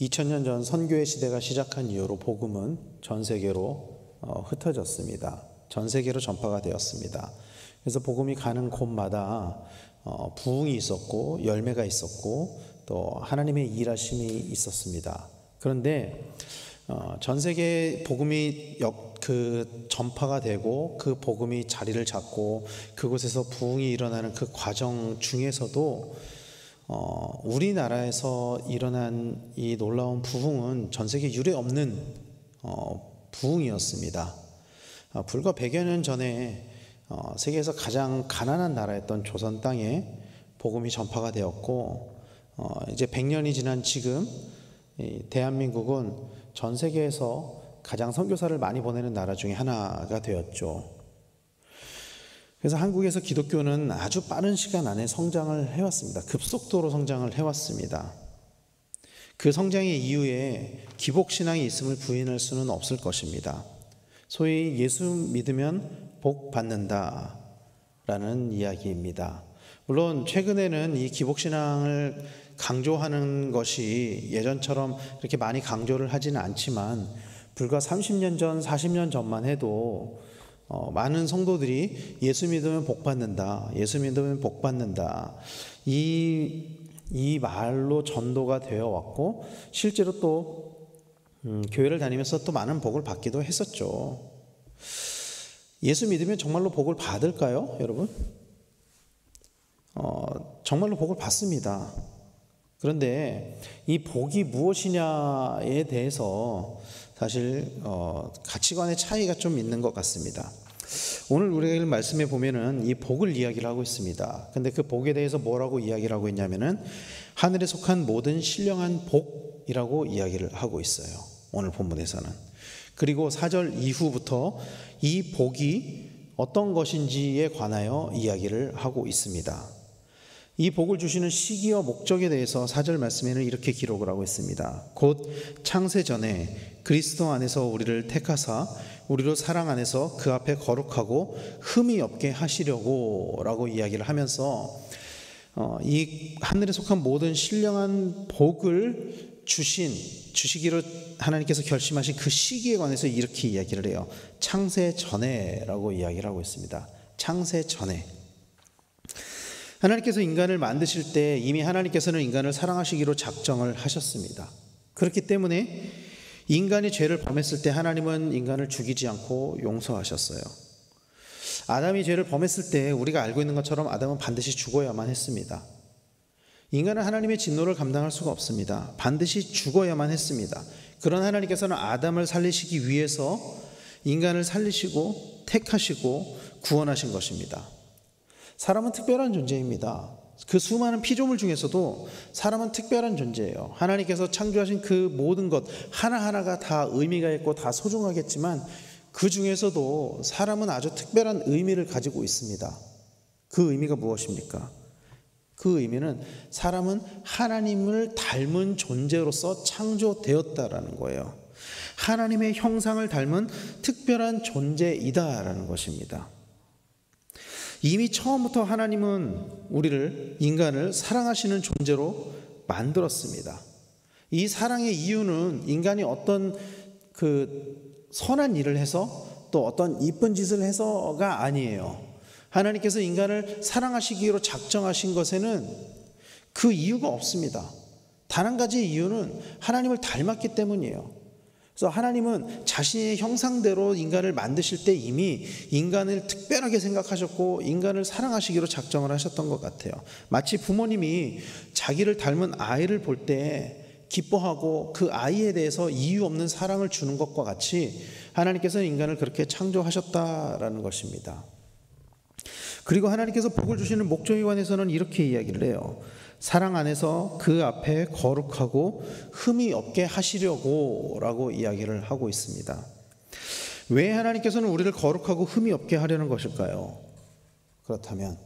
2000년 전 선교의 시대가 시작한 이후로 복음은 전 세계로 흩어졌습니다. 전 세계로 전파가 되었습니다. 그래서 복음이 가는 곳마다 부흥이 있었고 열매가 있었고 또 하나님의 일하심이 있었습니다. 그런데 전 세계에 복음이 전파가 되고 그 복음이 자리를 잡고 그곳에서 부흥이 일어나는 그 과정 중에서도 우리나라에서 일어난 이 놀라운 부흥은 전 세계 유례 없는 부흥이었습니다. 불과 100여 년 전에 세계에서 가장 가난한 나라였던 조선 땅에 복음이 전파가 되었고 이제 100년이 지난 지금 대한민국은 전 세계에서 가장 선교사를 많이 보내는 나라 중에 하나가 되었죠. 그래서 한국에서 기독교는 아주 빠른 시간 안에 성장을 해왔습니다. 급속도로 성장을 해왔습니다. 그 성장의 이유에 기복신앙이 있음을 부인할 수는 없을 것입니다. 소위 예수 믿으면 복 받는다 라는 이야기입니다. 물론 최근에는 이 기복신앙을 강조하는 것이 예전처럼 이렇게 많이 강조를 하지는 않지만 불과 30년 전, 40년 전만 해도 많은 성도들이 예수 믿으면 복 받는다, 예수 믿으면 복 받는다 이 말로 전도가 되어 왔고 실제로 또 교회를 다니면서 또 많은 복을 받기도 했었죠. 예수 믿으면 정말로 복을 받을까요, 여러분? 정말로 복을 받습니다. 그런데 이 복이 무엇이냐에 대해서 사실 가치관의 차이가 좀 있는 것 같습니다. 오늘 우리가 말씀에 보면은 이 복을 이야기를 하고 있습니다. 근데 그 복에 대해서 뭐라고 이야기를 하고 있냐면은 하늘에 속한 모든 신령한 복이라고 이야기를 하고 있어요. 오늘 본문에서는. 그리고 4절 이후부터 이 복이 어떤 것인지에 관하여 이야기를 하고 있습니다. 이 복을 주시는 시기와 목적에 대해서 4절 말씀에는 이렇게 기록을 하고 있습니다. 곧 창세 전에 그리스도 안에서 우리를 택하사 우리로 사랑 안에서 그 앞에 거룩하고 흠이 없게 하시려고 라고 이야기를 하면서 이 하늘에 속한 모든 신령한 복을 주시기로 하나님께서 결심하신 그 시기에 관해서 이렇게 이야기를 해요. 창세 전에 라고 이야기를 하고 있습니다. 창세 전에. 하나님께서 인간을 만드실 때 이미 하나님께서는 인간을 사랑하시기로 작정을 하셨습니다. 그렇기 때문에 인간이 죄를 범했을 때 하나님은 인간을 죽이지 않고 용서하셨어요. 아담이 죄를 범했을 때 우리가 알고 있는 것처럼 아담은 반드시 죽어야만 했습니다. 인간은 하나님의 진노를 감당할 수가 없습니다. 반드시 죽어야만 했습니다. 그런 하나님께서는 아담을 살리시기 위해서 인간을 살리시고 택하시고 구원하신 것입니다. 사람은 특별한 존재입니다. 그 수많은 피조물 중에서도 사람은 특별한 존재예요. 하나님께서 창조하신 그 모든 것 하나하나가 다 의미가 있고 다 소중하겠지만 그 중에서도 사람은 아주 특별한 의미를 가지고 있습니다. 그 의미가 무엇입니까? 그 의미는 사람은 하나님을 닮은 존재로서 창조되었다라는 거예요. 하나님의 형상을 닮은 특별한 존재이다라는 것입니다. 이미 처음부터 하나님은 우리를, 인간을 사랑하시는 존재로 만들었습니다. 이 사랑의 이유는 인간이 어떤 선한 일을 해서 또 어떤 이쁜 짓을 해서가 아니에요. 하나님께서 인간을 사랑하시기로 작정하신 것에는 그 이유가 없습니다. 단 한 가지 이유는 하나님을 닮았기 때문이에요. 그래서 하나님은 자신의 형상대로 인간을 만드실 때 이미 인간을 특별하게 생각하셨고 인간을 사랑하시기로 작정을 하셨던 것 같아요. 마치 부모님이 자기를 닮은 아이를 볼 때 기뻐하고 그 아이에 대해서 이유 없는 사랑을 주는 것과 같이 하나님께서는 인간을 그렇게 창조하셨다라는 것입니다. 그리고 하나님께서 복을 주시는 목적에 관해서는 이렇게 이야기를 해요. 사랑 안에서 그 앞에 거룩하고 흠이 없게 하시려고 라고 이야기를 하고 있습니다. 왜 하나님께서는 우리를 거룩하고 흠이 없게 하려는 것일까요? 그렇다면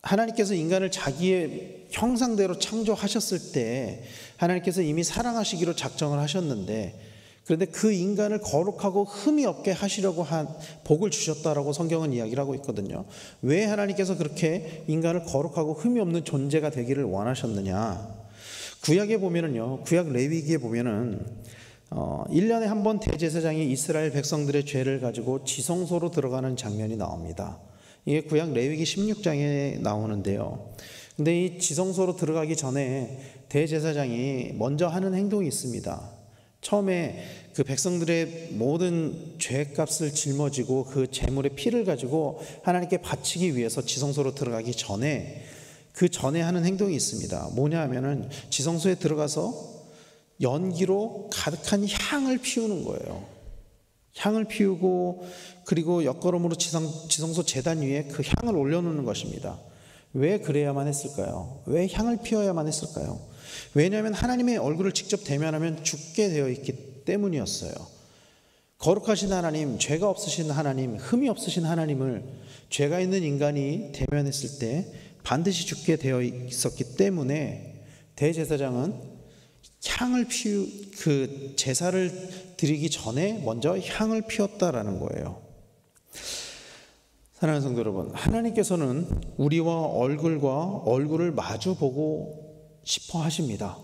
하나님께서 인간을 자기의 형상대로 창조하셨을 때 하나님께서 이미 사랑하시기로 작정을 하셨는데 그런데 그 인간을 거룩하고 흠이 없게 하시려고 한 복을 주셨다라고 성경은 이야기를 하고 있거든요. 왜 하나님께서 그렇게 인간을 거룩하고 흠이 없는 존재가 되기를 원하셨느냐? 구약에 보면은요, 구약 레위기에 보면은 1년에 한 번 대제사장이 이스라엘 백성들의 죄를 가지고 지성소로 들어가는 장면이 나옵니다. 이게 구약 레위기 16장에 나오는데요. 근데 이 지성소로 들어가기 전에 대제사장이 먼저 하는 행동이 있습니다. 처음에 그 백성들의 모든 죄값을 짊어지고 그 제물의 피를 가지고 하나님께 바치기 위해서 지성소로 들어가기 전에 그 전에 하는 행동이 있습니다. 뭐냐 하면은 지성소에 들어가서 연기로 가득한 향을 피우는 거예요. 향을 피우고 그리고 옆걸음으로 지성소 제단 위에 그 향을 올려놓는 것입니다. 왜 그래야만 했을까요? 왜 향을 피워야만 했을까요? 왜냐하면 하나님의 얼굴을 직접 대면하면 죽게 되어 있기 때문이었어요. 거룩하신 하나님, 죄가 없으신 하나님, 흠이 없으신 하나님을 죄가 있는 인간이 대면했을 때 반드시 죽게 되어 있었기 때문에 대제사장은 그 제사를 드리기 전에 먼저 향을 피웠다라는 거예요. 사랑하는 성도 여러분, 하나님께서는 우리와 얼굴을 마주 보고 싶어 하십니다.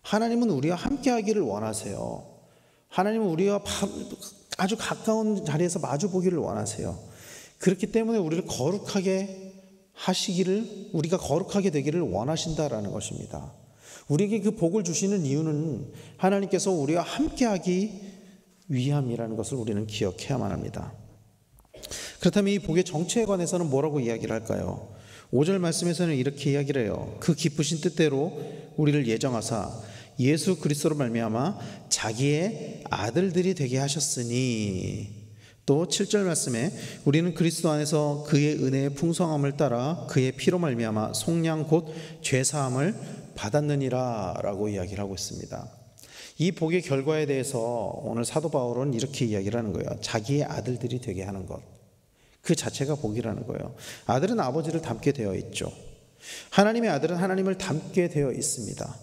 하나님은 우리와 함께 하기를 원하세요. 하나님은 우리와 아주 가까운 자리에서 마주 보기를 원하세요. 그렇기 때문에 우리를 거룩하게 하시기를, 우리가 거룩하게 되기를 원하신다라는 것입니다. 우리에게 그 복을 주시는 이유는 하나님께서 우리와 함께 하기 위함이라는 것을 우리는 기억해야만 합니다. 그렇다면 이 복의 정체에 관해서는 뭐라고 이야기를 할까요? 5절 말씀에서는 이렇게 이야기를 해요. 그 기쁘신 뜻대로 우리를 예정하사 예수 그리스도로 말미암아 자기의 아들들이 되게 하셨으니, 또 7절 말씀에 우리는 그리스도 안에서 그의 은혜의 풍성함을 따라 그의 피로 말미암아 속량 곧 죄사함을 받았느니라 라고 이야기를 하고 있습니다. 이 복의 결과에 대해서 오늘 사도 바울은 이렇게 이야기를 하는 거예요. 자기의 아들들이 되게 하는 것, 그 자체가 복이라는 거예요. 아들은 아버지를 닮게 되어 있죠. 하나님의 아들은 하나님을 닮게 되어 있습니다.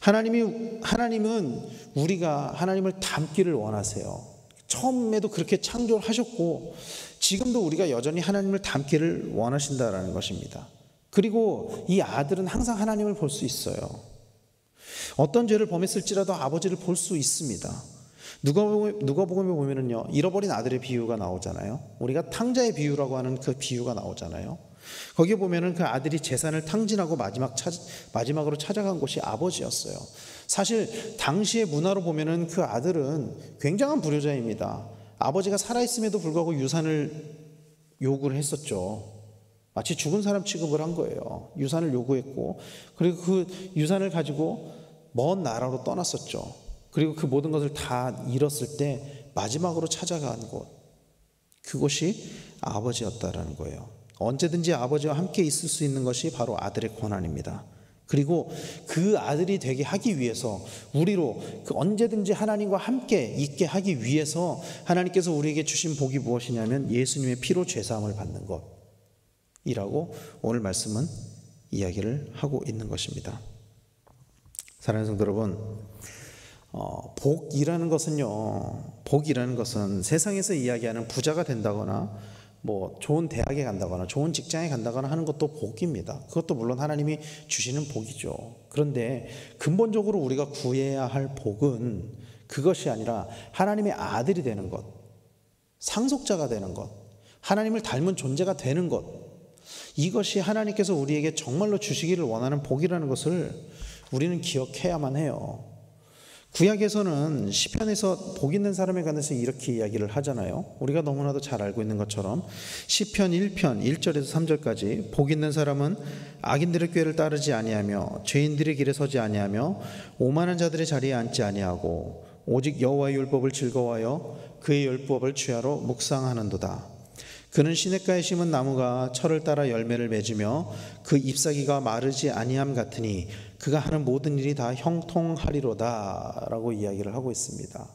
하나님은 우리가 하나님을 닮기를 원하세요. 처음에도 그렇게 창조를 하셨고 지금도 우리가 여전히 하나님을 닮기를 원하신다라는 것입니다. 그리고 이 아들은 항상 하나님을 볼 수 있어요. 어떤 죄를 범했을지라도 아버지를 볼 수 있습니다. 누가복음에 보면은요, 잃어버린 아들의 비유가 나오잖아요. 우리가 탕자의 비유라고 하는 그 비유가 나오잖아요. 거기에 보면은 그 아들이 재산을 탕진하고 마지막으로 찾아간 곳이 아버지였어요. 사실 당시의 문화로 보면은 그 아들은 굉장한 불효자입니다. 아버지가 살아있음에도 불구하고 유산을 요구를 했었죠. 마치 죽은 사람 취급을 한 거예요. 유산을 요구했고, 그리고 그 유산을 가지고 먼 나라로 떠났었죠. 그리고 그 모든 것을 다 잃었을 때 마지막으로 찾아간 곳, 그곳이 아버지였다라는 거예요. 언제든지 아버지와 함께 있을 수 있는 것이 바로 아들의 권한입니다. 그리고 그 아들이 되게 하기 위해서, 우리로 언제든지 하나님과 함께 있게 하기 위해서 하나님께서 우리에게 주신 복이 무엇이냐면 예수님의 피로 죄사함을 받는 것이라고 오늘 말씀은 이야기를 하고 있는 것입니다. 사랑하는 성도 여러분, 복이라는 것은 세상에서 이야기하는 부자가 된다거나 뭐 좋은 대학에 간다거나 좋은 직장에 간다거나 하는 것도 복입니다. 그것도 물론 하나님이 주시는 복이죠. 그런데 근본적으로 우리가 구해야 할 복은 그것이 아니라 하나님의 아들이 되는 것, 상속자가 되는 것, 하나님을 닮은 존재가 되는 것, 이것이 하나님께서 우리에게 정말로 주시기를 원하는 복이라는 것을 우리는 기억해야만 해요. 구약에서는 시편에서 복 있는 사람에 관해서 이렇게 이야기를 하잖아요. 우리가 너무나도 잘 알고 있는 것처럼 시편 1편 1절에서 3절까지 복 있는 사람은 악인들의 꾀를 따르지 아니하며 죄인들의 길에 서지 아니하며 오만한 자들의 자리에 앉지 아니하고 오직 여호와의 율법을 즐거워하여 그의 율법을 주야로 묵상하는도다. 그는 시냇가에 심은 나무가 철을 따라 열매를 맺으며 그 잎사귀가 마르지 아니함 같으니 그가 하는 모든 일이 다 형통하리로다 라고 이야기를 하고 있습니다.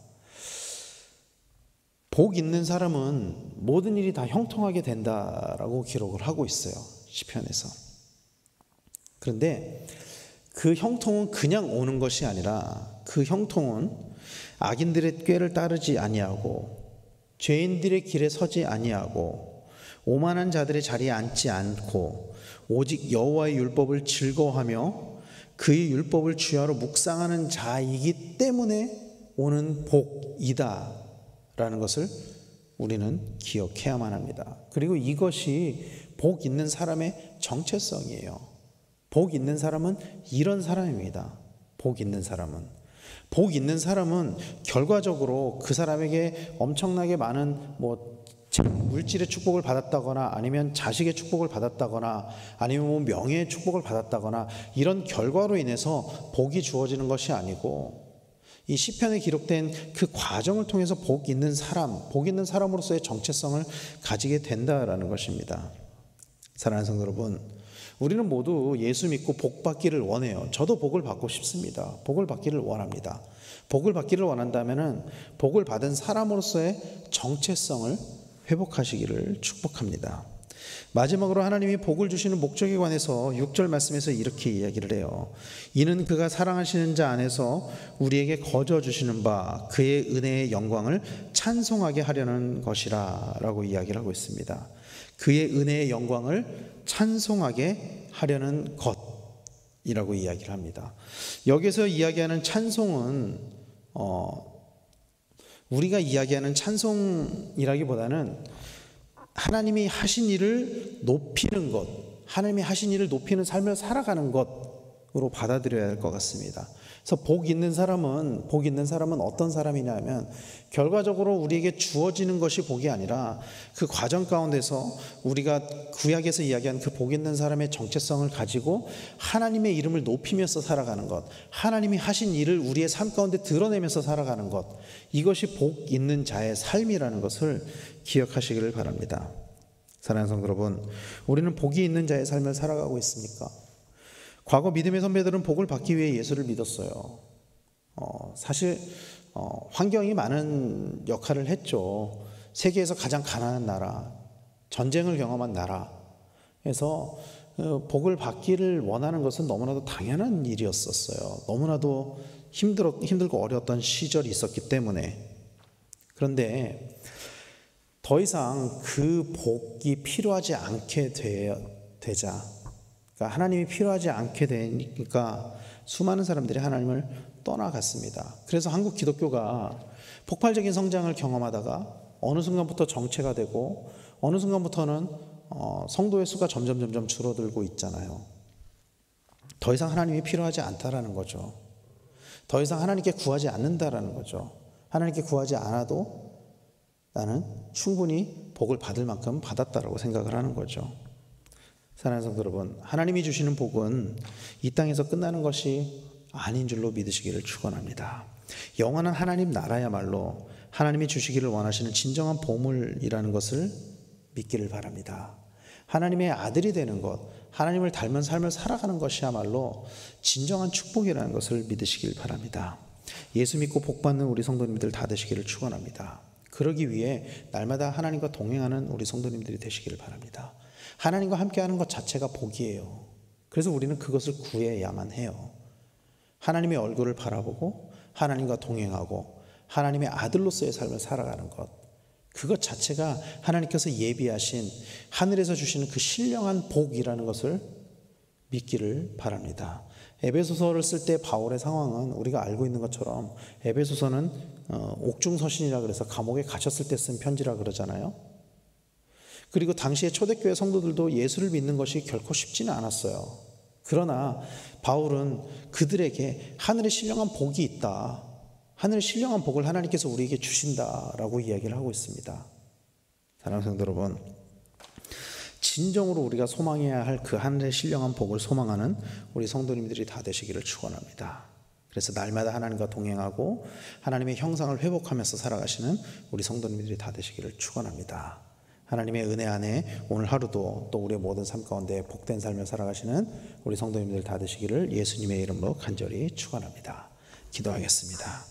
복 있는 사람은 모든 일이 다 형통하게 된다라고 기록을 하고 있어요, 시편에서. 그런데 그 형통은 그냥 오는 것이 아니라 그 형통은 악인들의 꾀를 따르지 아니하고 죄인들의 길에 서지 아니하고 오만한 자들의 자리에 앉지 않고 오직 여호와의 율법을 즐거워하며 그의 율법을 주야로 묵상하는 자이기 때문에 오는 복이다 라는 것을 우리는 기억해야만 합니다. 그리고 이것이 복 있는 사람의 정체성이에요. 복 있는 사람은 이런 사람입니다. 복 있는 사람은 결과적으로 그 사람에게 엄청나게 많은 물질의 축복을 받았다거나 아니면 자식의 축복을 받았다거나 아니면 명예의 축복을 받았다거나 이런 결과로 인해서 복이 주어지는 것이 아니고 이 시편에 기록된 그 과정을 통해서 복 있는 사람으로서의 정체성을 가지게 된다라는 것입니다. 사랑하는 성도 여러분, 우리는 모두 예수 믿고 복 받기를 원해요. 저도 복을 받고 싶습니다. 복을 받기를 원합니다. 복을 받기를 원한다면은 복을 받은 사람으로서의 정체성을 회복하시기를 축복합니다. 마지막으로 하나님이 복을 주시는 목적에 관해서 6절 말씀에서 이렇게 이야기를 해요. 이는 그가 사랑하시는 자 안에서 우리에게 거저 주시는 바 그의 은혜의 영광을 찬송하게 하려는 것이라 라고 이야기를 하고 있습니다. 그의 은혜의 영광을 찬송하게 하려는 것이라고 이야기를 합니다. 여기서 이야기하는 찬송은 우리가 이야기하는 찬송이라기보다는 하나님이 하신 일을 높이는 것, 하나님이 하신 일을 높이는 삶을 살아가는 것으로 받아들여야 할 것 같습니다. 그래서 복 있는 사람은 어떤 사람이냐 하면 결과적으로 우리에게 주어지는 것이 복이 아니라 그 과정 가운데서 우리가 구약에서 이야기한 그 복 있는 사람의 정체성을 가지고 하나님의 이름을 높이면서 살아가는 것, 하나님이 하신 일을 우리의 삶 가운데 드러내면서 살아가는 것, 이것이 복 있는 자의 삶이라는 것을 기억하시기를 바랍니다. 사랑하는 성도 여러분, 우리는 복이 있는 자의 삶을 살아가고 있습니까? 과거 믿음의 선배들은 복을 받기 위해 예수를 믿었어요. 사실 환경이 많은 역할을 했죠. 세계에서 가장 가난한 나라, 전쟁을 경험한 나라에서 복을 받기를 원하는 것은 너무나도 당연한 일이었었어요. 너무나도 힘들고 어려웠던 시절이 있었기 때문에. 그런데 더 이상 그 복이 필요하지 않게 되자, 그러니까 하나님이 필요하지 않게 되니까 수많은 사람들이 하나님을 떠나갔습니다. 그래서 한국 기독교가 폭발적인 성장을 경험하다가 어느 순간부터 정체가 되고 어느 순간부터는 성도의 수가 점점 줄어들고 있잖아요. 더 이상 하나님이 필요하지 않다라는 거죠. 더 이상 하나님께 구하지 않는다라는 거죠. 하나님께 구하지 않아도 나는 충분히 복을 받을 만큼 받았다라고 생각을 하는 거죠. 사랑하는 성도 여러분, 하나님이 주시는 복은 이 땅에서 끝나는 것이 아닌 줄로 믿으시기를 축원합니다. 영원한 하나님 나라야말로 하나님이 주시기를 원하시는 진정한 보물이라는 것을 믿기를 바랍니다. 하나님의 아들이 되는 것, 하나님을 닮은 삶을 살아가는 것이야말로 진정한 축복이라는 것을 믿으시길 바랍니다. 예수 믿고 복 받는 우리 성도님들 다 되시기를 축원합니다. 그러기 위해 날마다 하나님과 동행하는 우리 성도님들이 되시기를 바랍니다. 하나님과 함께하는 것 자체가 복이에요. 그래서 우리는 그것을 구해야만 해요. 하나님의 얼굴을 바라보고 하나님과 동행하고 하나님의 아들로서의 삶을 살아가는 것, 그것 자체가 하나님께서 예비하신 하늘에서 주시는 그 신령한 복이라는 것을 믿기를 바랍니다. 에베소서를 쓸 때 바울의 상황은 우리가 알고 있는 것처럼 에베소서는 옥중서신이라 그래서 감옥에 갇혔을 때 쓴 편지라 그러잖아요. 그리고 당시에 초대교회 성도들도 예수를 믿는 것이 결코 쉽지는 않았어요. 그러나 바울은 그들에게 하늘의 신령한 복이 있다, 하늘의 신령한 복을 하나님께서 우리에게 주신다라고 이야기를 하고 있습니다. 사랑하는 성도 여러분, 진정으로 우리가 소망해야 할 그 하늘의 신령한 복을 소망하는 우리 성도님들이 다 되시기를 축원합니다. 그래서 날마다 하나님과 동행하고 하나님의 형상을 회복하면서 살아가시는 우리 성도님들이 다 되시기를 축원합니다. 하나님의 은혜 안에 오늘 하루도 또 우리의 모든 삶 가운데 복된 삶을 살아가시는 우리 성도님들 다 되시기를 예수님의 이름으로 간절히 축원합니다. 기도하겠습니다.